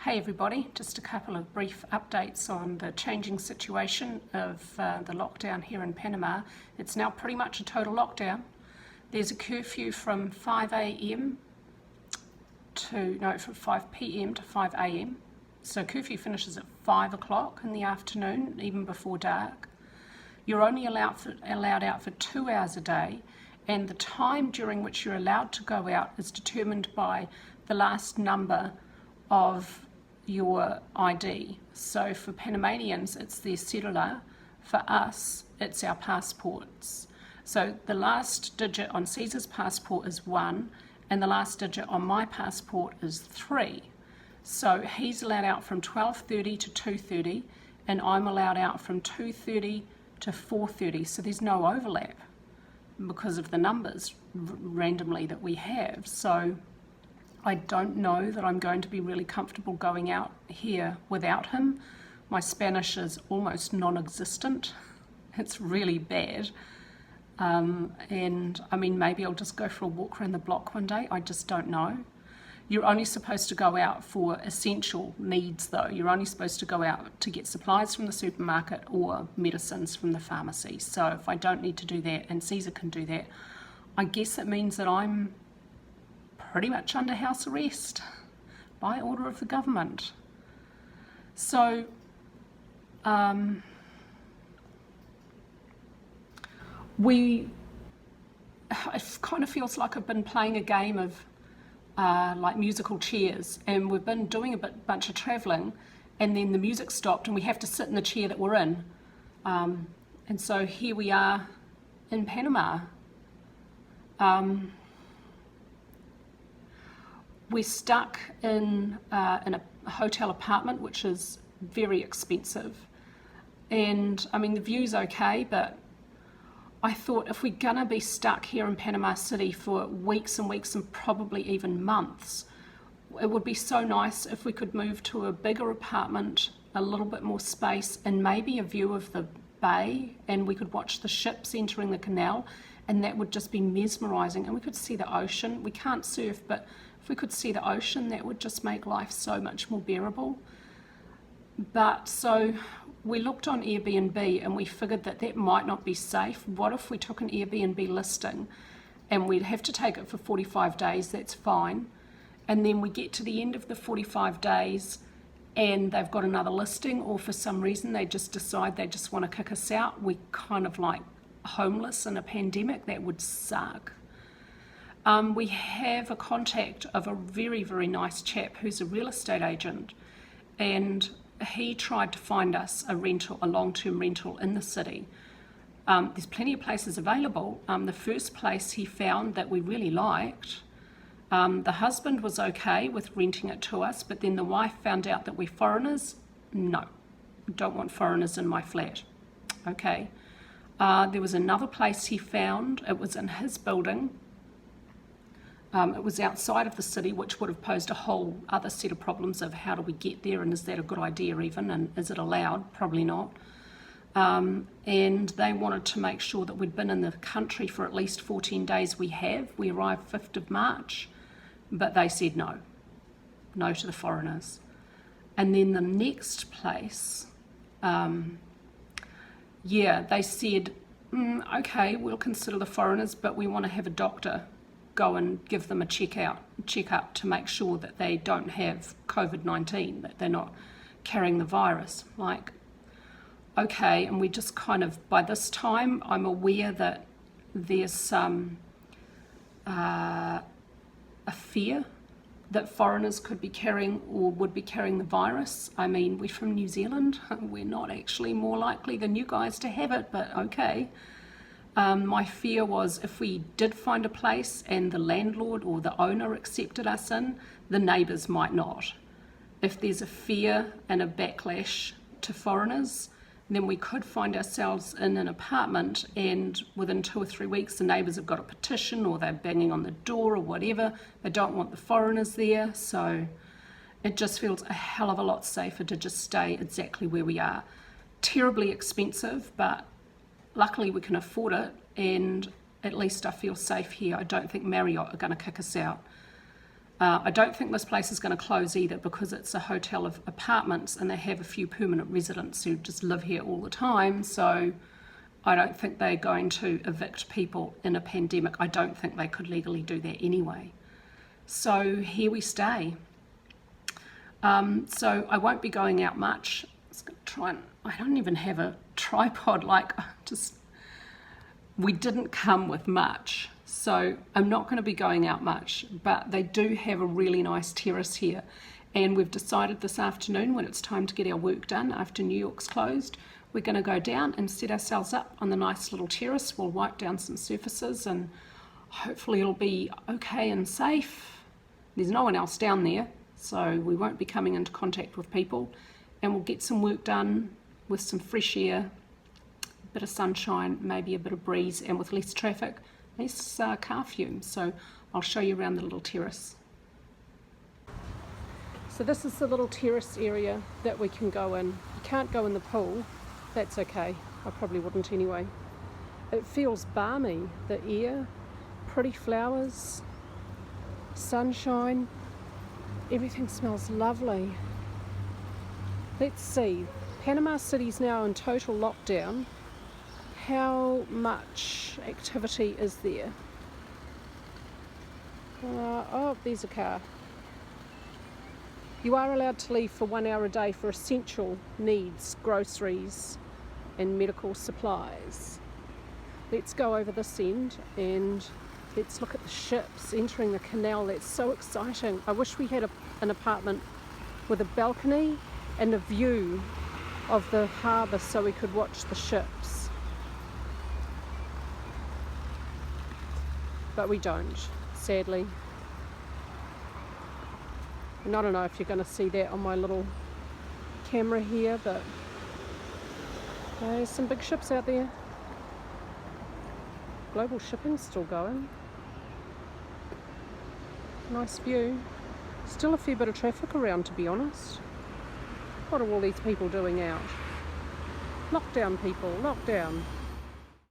Hey everybody, just a couple of brief updates on the changing situation of the lockdown here in Panama. It's now pretty much a total lockdown. There's a curfew from 5 p.m. to 5 a.m. So curfew finishes at 5 o'clock in the afternoon, even before dark. You're only allowed out for 2 hours a day, and the time during which you're allowed to go out is determined by the last number of your ID. So for Panamanians, it's their cellular. For us, it's our passports. So the last digit on Caesar's passport is 1, and the last digit on my passport is 3. So he's allowed out from 12:30 to 2:30, and I'm allowed out from 2:30 to 4:30. So there's no overlap because of the numbers randomly that we have. So I don't know that I'm going to be really comfortable going out here without him. My Spanish is almost non-existent. It's really bad. And I mean, maybe I'll just go for a walk around the block one day. I just don't know. You're only supposed to go out for essential needs though. You're only supposed to go out to get supplies from the supermarket or medicines from the pharmacy. So if I don't need to do that and Caesar can do that, I guess it means that I'm pretty much under house arrest by order of the government. So it kind of feels like I've been playing a game of like musical chairs, and we've been doing a bunch of traveling, and then the music stopped and we have to sit in the chair that we're in, and so here we are in Panama. We're stuck in a hotel apartment, which is very expensive. And I mean, the view's okay, but I thought if we're gonna be stuck here in Panama City for weeks and weeks and probably even months, it would be so nice if we could move to a bigger apartment, a little bit more space, and maybe a view of the bay, and we could watch the ships entering the canal, and that would just be mesmerizing, and we could see the ocean. We can't surf, but if we could see the ocean, that would just make life so much more bearable. But so we looked on Airbnb and we figured that that might not be safe. What if we took an Airbnb listing and we'd have to take it for 45 days, that's fine. And then we get to the end of the 45 days and they've got another listing, or for some reason they just decide they just want to kick us out. We're kind of like homeless in a pandemic. That would suck. We have a contact of a very, very nice chap who's a real estate agent, and he tried to find us a long-term rental in the city. There's plenty of places available. The first place he found that we really liked, the husband was okay with renting it to us, but then the wife found out that we're foreigners. No, don't want foreigners in my flat. Okay. There was another place he found. It was in his building. It was outside of the city, which would have posed a whole other set of problems of how do we get there, and is that a good idea even, and is it allowed? Probably not. And they wanted to make sure that we'd been in the country for at least 14 days. We have. We arrived 5th of March, but they said no. No to the foreigners. And then the next place, they said, okay, we'll consider the foreigners, but we want to have a doctor go and give them a check-up to make sure that they don't have Covid-19, that they're not carrying the virus. Like, okay, and we just kind of, by this time, I'm aware that there's some a fear that foreigners could be carrying or would be carrying the virus. I mean, we're from New Zealand. We're not actually more likely than you guys to have it, but okay. My fear was if we did find a place and the landlord or the owner accepted us in, the neighbours might not. If there's a fear and a backlash to foreigners, then we could find ourselves in an apartment, and within 2 or 3 weeks the neighbours have got a petition, or they're banging on the door or whatever. They don't want the foreigners there, so it just feels a hell of a lot safer to just stay exactly where we are. Terribly expensive, but luckily we can afford it, and at least I feel safe here. I don't think Marriott are going to kick us out. I don't think this place is going to close either because it's a hotel of apartments and they have a few permanent residents who just live here all the time. So I don't think they're going to evict people in a pandemic. I don't think they could legally do that anyway. So here we stay. So I won't be going out much. I was going to try and, I don't even have a tripod, we didn't come with much. So I'm not going to be going out much, but they do have a really nice terrace here. And we've decided this afternoon, when it's time to get our work done after New York's closed, we're going to go down and set ourselves up on the nice little terrace. We'll wipe down some surfaces and hopefully it'll be okay and safe. There's no one else down there, so we won't be coming into contact with people. And we'll get some work done with some fresh air, a bit of sunshine, maybe a bit of breeze, and with less traffic, less car fumes. So I'll show you around the little terrace. So this is the little terrace area that we can go in. You can't go in the pool. That's okay. I probably wouldn't anyway. It feels balmy. The air, pretty flowers, sunshine. Everything smells lovely. Let's see. Panama City's now in total lockdown. How much activity is there? Oh, there's a car. You are allowed to leave for 1 hour a day for essential needs, groceries and medical supplies. Let's go over this end and let's look at the ships entering the canal. That's so exciting. I wish we had an apartment with a balcony and a view of the harbour so we could watch the ships. But we don't, sadly. And I don't know if you're going to see that on my little camera here, but there's some big ships out there. Global shipping's still going. Nice view. Still a fair bit of traffic around, to be honest. What are all these people doing out? Lockdown, people, lockdown.